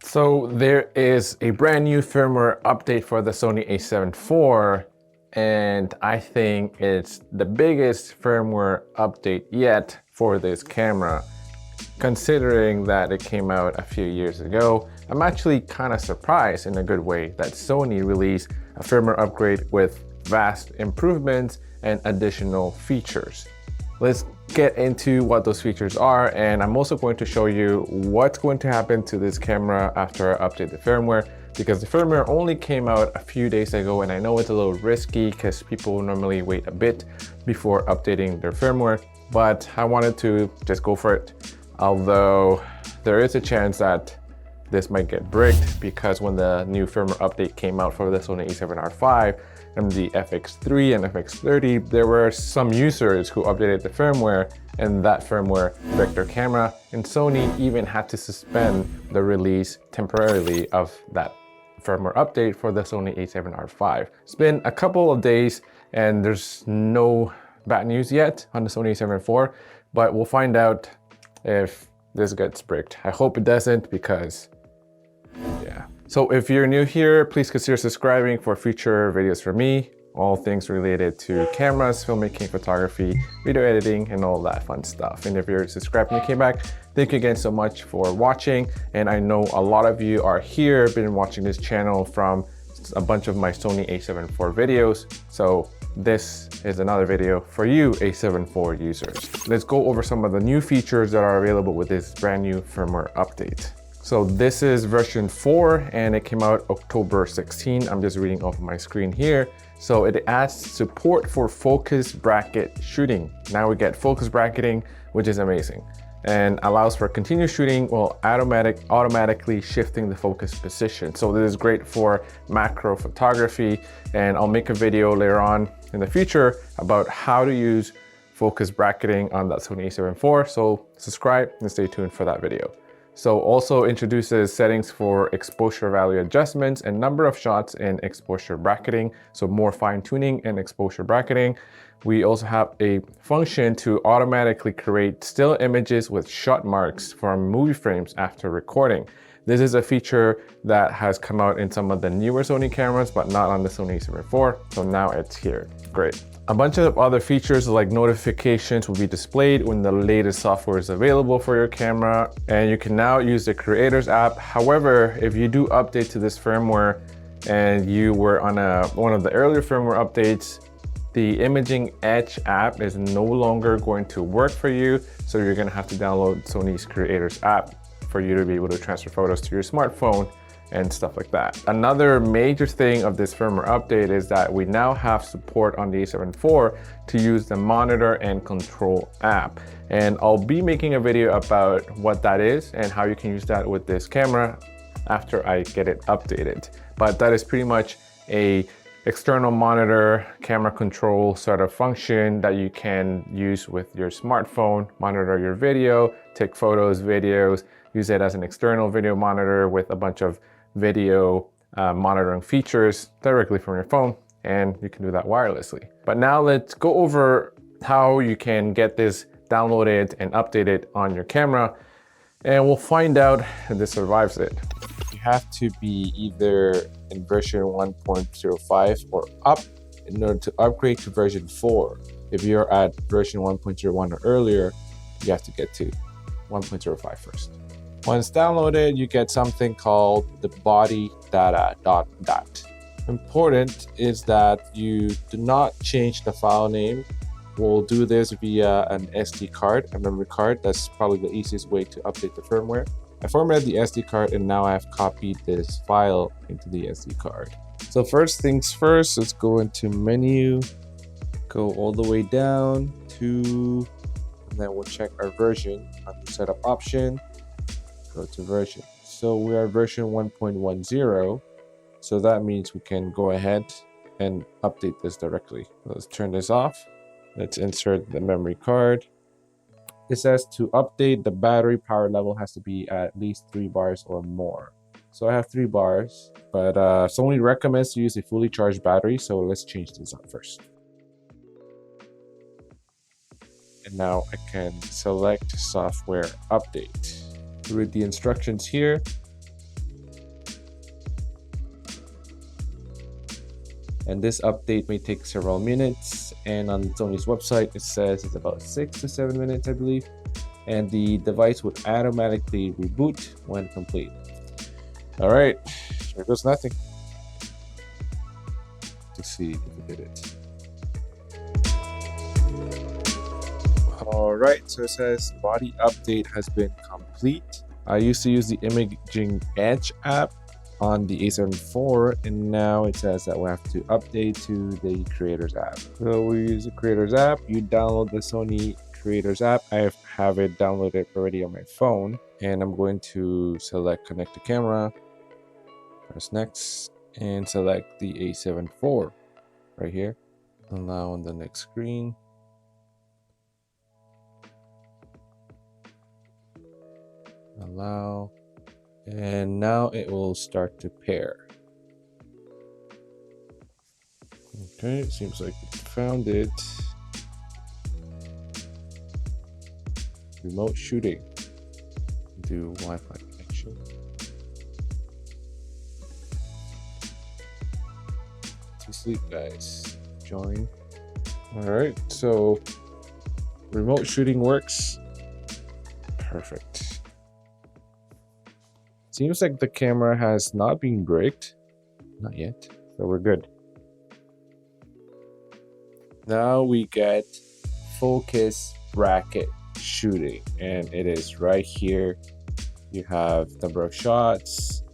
So there is a brand new firmware update for the Sony A7 IV, and I think it's the biggest firmware update yet for this camera. Considering that it came out a few years ago, I'm actually kind of surprised in a good way that Sony released a firmware upgrade with vast improvements and additional features. Let's get into what those features are, and I'm also going to show you what's going to happen to this camera after I update the firmware, because the firmware only came out a few days ago, and I know it's a little risky because people normally wait a bit before updating their firmware, but I wanted to just go for it. Although there is a chance that this might get bricked, because when the new firmware update came out for the Sony A7R5 and the FX3 and FX30, there were some users who updated the firmware and that firmware bricked their camera, and Sony even had to suspend the release temporarily of that firmware update for the Sony A7R5. It's been a couple of days and there's no bad news yet on the Sony A7 IV, but we'll find out if this gets bricked. I hope it doesn't, because yeah. So if you're new here, please consider subscribing for future videos from me, all things related to cameras, filmmaking, photography, video editing, and all that fun stuff. And if you're subscribed and you came back, thank you again so much for watching. And I know a lot of you are here, been watching this channel from a bunch of my Sony A7 IV videos. So this is another video for you A7 IV users. Let's go over some of the new features that are available with this brand new firmware update. So this is version 4 and it came out October 16. I'm just reading off of my screen here. So it adds support for focus bracket shooting. Now we get focus bracketing, which is amazing, and allows for continuous shooting while automatically shifting the focus position. So this is great for macro photography, and I'll make a video later on in the future about how to use focus bracketing on that Sony A7 IV. So subscribe and stay tuned for that video. So also introduces settings for exposure value adjustments and number of shots in exposure bracketing. So more fine tuning and exposure bracketing. We also have a function to automatically create still images with shot marks from movie frames after recording. This is a feature that has come out in some of the newer Sony cameras, but not on the Sony A7 IV. So now it's here. Great. A bunch of other features like notifications will be displayed when the latest software is available for your camera, and you can now use the Creators app. However, if you do update to this firmware and you were on one of the earlier firmware updates, the Imaging Edge app is no longer going to work for you, so you're going to have to download Sony's Creators app for you to be able to transfer photos to your smartphone and stuff like that. Another major thing of this firmware update is that we now have support on the A7 IV to use the Monitor and Control app. And I'll be making a video about what that is and how you can use that with this camera after I get it updated. But that is pretty much a external monitor, camera control sort of function that you can use with your smartphone, monitor your video, take photos, videos, use it as an external video monitor with a bunch of video monitoring features directly from your phone, and you can do that wirelessly. But now let's go over how you can get this downloaded and updated on your camera, and we'll find out if this survives it. You have to be either in version 1.05 or up in order to upgrade to version 4. If you're at version 1.01 or earlier, you have to get to 1.05 first. Once downloaded, you get something called the body data.dat. Important is that you do not change the file name. We'll do this via an SD card, a memory card. That's probably the easiest way to update the firmware. I formatted the SD card and now I've copied this file into the SD card. So first things first, let's go into menu, go all the way down to, and then we'll check our version on the setup option. Go to version. So we are version 1.10. So that means we can go ahead and update this directly. Let's turn this off. Let's insert the memory card. It says to update, the battery power level has to be at least 3 bars or more. So I have 3 bars, but Sony recommends to use a fully charged battery. So let's change this up first. And now I can select software update. Read the instructions here. And this update may take several minutes, and on Sony's website it says it's about 6 to 7 minutes, I believe, and the device would automatically reboot when complete. All right, there goes nothing. Let's see if we did it. All right, so it says body update has been complete. I used to use the Imaging Edge app on the A7IV, and now it says that we have to update to the Creators app. So we use the Creators app. You download the Sony Creators app. I have it downloaded already on my phone, and I'm going to select connect to camera, press next, and select the A7IV right here. Allow on the next screen. Allow, and now it will start to pair. Okay, it seems like it found it. Remote shooting. Do Wi-Fi connection. To sleep, guys. Join. All right, so remote shooting works. Perfect. Seems like the camera has not been bricked. Not yet. So we're good. Now we get focus bracket shooting, and it is right here. You have number of shots,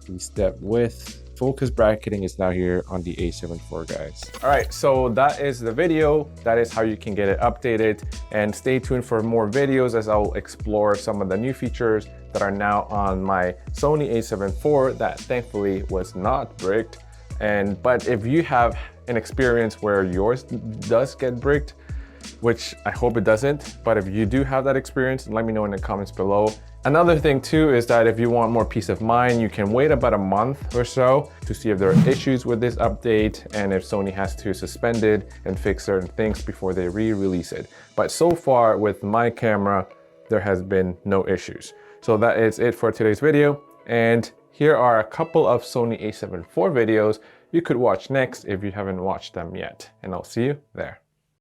the step width. Focus bracketing is now here on the A7IV, guys. All right, so that is the video. That is how you can get it updated, and stay tuned for more videos as I'll explore some of the new features that are now on my Sony A7IV that thankfully was not bricked. But if you have an experience where yours does get bricked, which I hope it doesn't, but if you do have that experience, let me know in the comments below. Another thing too is that if you want more peace of mind, you can wait about a month or so to see if there are issues with this update and if Sony has to suspend it and fix certain things before they re-release it. But so far with my camera, there has been no issues. So that is it for today's video. And here are a couple of Sony A7IV videos you could watch next if you haven't watched them yet. And I'll see you there.